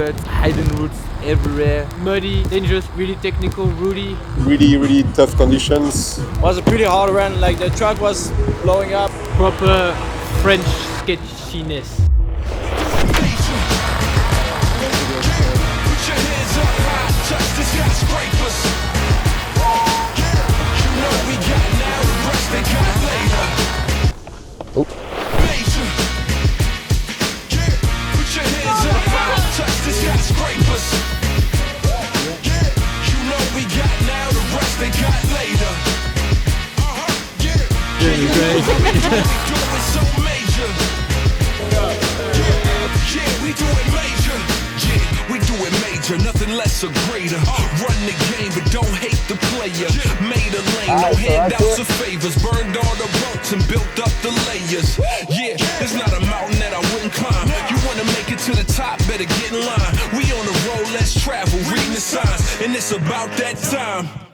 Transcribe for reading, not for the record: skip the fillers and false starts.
secret, hidden routes everywhere. Muddy, dangerous, really technical, rooty. Really tough conditions. It was a pretty hard run, like the truck was blowing up. Proper French sketchiness. Really great. Nothing less or greater. Run the game, but don't hate the player. Made a lane, no handouts or favors. Burned all the ropes and built up the layers. Yeah, there's not a mountain that I wouldn't climb. You wanna make it to the top, better get in line. We on the road, let's travel, reading the signs, and it's about that time.